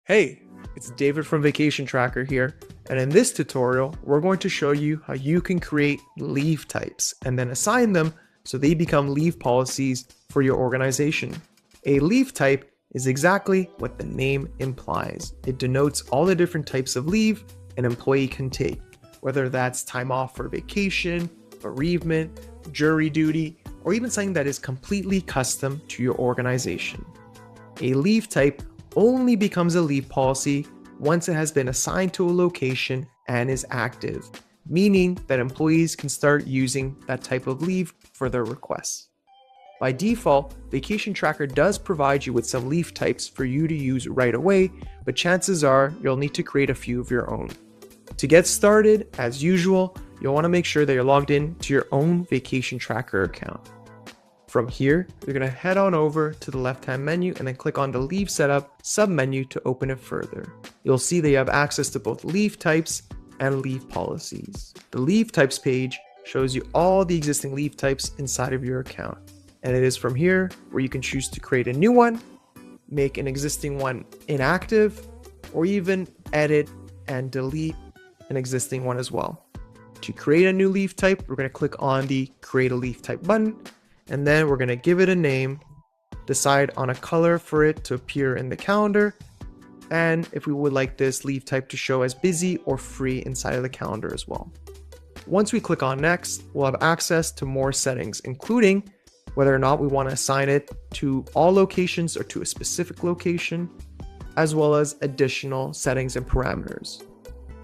Hey, it's David from Vacation Tracker here, and in this tutorial, we're going to show you how you can create leave types and then assign them so they become leave policies for your organization. A leave type is exactly what the name implies. It denotes all the different types of leave an employee can take, whether that's time off for vacation, bereavement, jury duty, or even something that is completely custom to your organization. A leave type only becomes a leave policy once it has been assigned to a location and is active, meaning that employees can start using that type of leave for their requests. By default, Vacation Tracker does provide you with some leave types for you to use right away, but chances are you'll need to create a few of your own. To get started, as usual, you'll want to make sure that you're logged in to your own Vacation Tracker account. From here, you're going to head on over to the left-hand menu and then click on the Leave Setup submenu to open it further. You'll see that you have access to both leave types and leave policies. The Leave Types page shows you all the existing leave types inside of your account. And it is from here where you can choose to create a new one, make an existing one inactive, or even edit and delete an existing one as well. To create a new leave type, we're going to click on the Create a Leave Type button. And then we're going to give it a name, decide on a color for it to appear in the calendar, and if we would like this leave type to show as busy or free inside of the calendar as well. Once we click on next, we'll have access to more settings, including whether or not we want to assign it to all locations or to a specific location, as well as additional settings and parameters.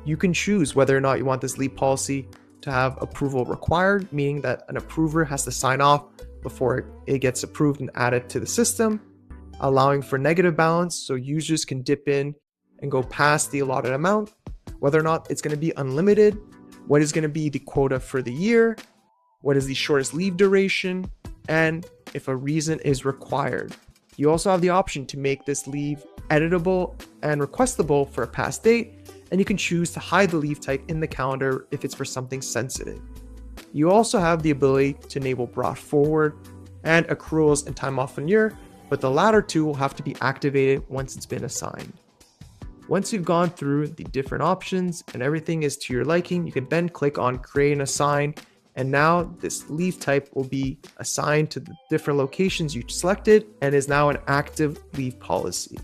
You can choose whether or not you want this leave policy to have approval required, meaning that an approver has to sign off before it gets approved and added to the system, allowing for negative balance so users can dip in and go past the allotted amount, whether or not it's going to be unlimited, what is going to be the quota for the year, what is the shortest leave duration, and if a reason is required. You also have the option to make this leave editable and requestable for a past date, and you can choose to hide the leave type in the calendar if it's for something sensitive. You also have the ability to enable brought forward and accruals and time off in year, but the latter two will have to be activated once it's been assigned. Once you've gone through the different options and everything is to your liking, you can then click on Create and Assign, and now this leave type will be assigned to the different locations you selected and is now an active leave policy.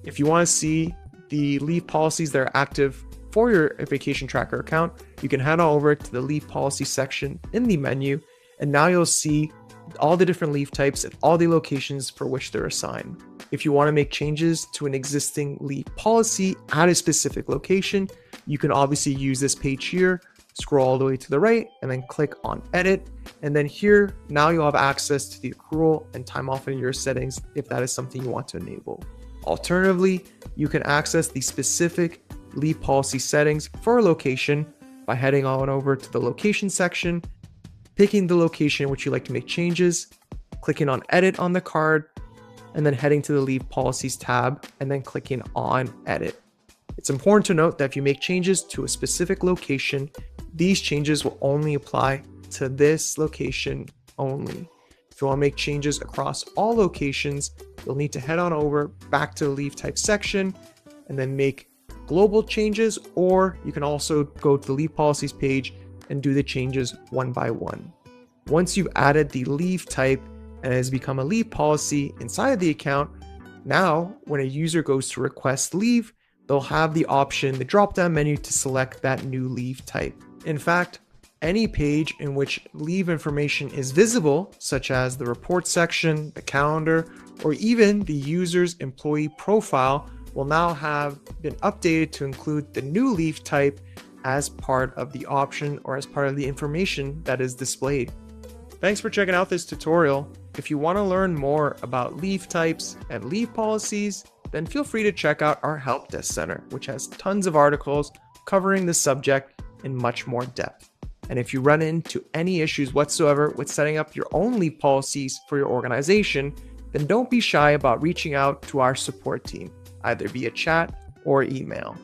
If you want to see the leave policies that are active for your Vacation Tracker account, you can head on over to the leave policy section in the menu, and now you'll see all the different leave types and all the locations for which they're assigned. If you want to make changes to an existing leave policy at a specific location, you can obviously use this page here, scroll all the way to the right, and then click on Edit. And then here, now you'll have access to the accrual and time off in your settings if that is something you want to enable. Alternatively, you can access the specific leave policy settings for a location by heading on over to the location section, picking the location in which you'd like to make changes, clicking on Edit on the card, and then heading to the Leave Policies tab and then clicking on Edit. It's important to note that if you make changes to a specific location, these changes will only apply to this location only. If you want to make changes across all locations, you'll need to head on over back to the Leave Type section and then make global changes, or you can also go to the Leave Policies page and do the changes one by one. Once you've added the leave type and it has become a leave policy inside of the account, now when a user goes to request leave, they'll have the option, the drop-down menu, to select that new leave type. In fact, any page in which leave information is visible, such as the report section, the calendar, or even the user's employee profile, will now have been updated to include the new leave type as part of the option or as part of the information that is displayed. Thanks for checking out this tutorial. If you want to learn more about leave types and leave policies, then feel free to check out our Help Desk Center, which has tons of articles covering the subject in much more depth. And if you run into any issues whatsoever with setting up your own leave policies for your organization, then don't be shy about reaching out to our support team, either via chat or email.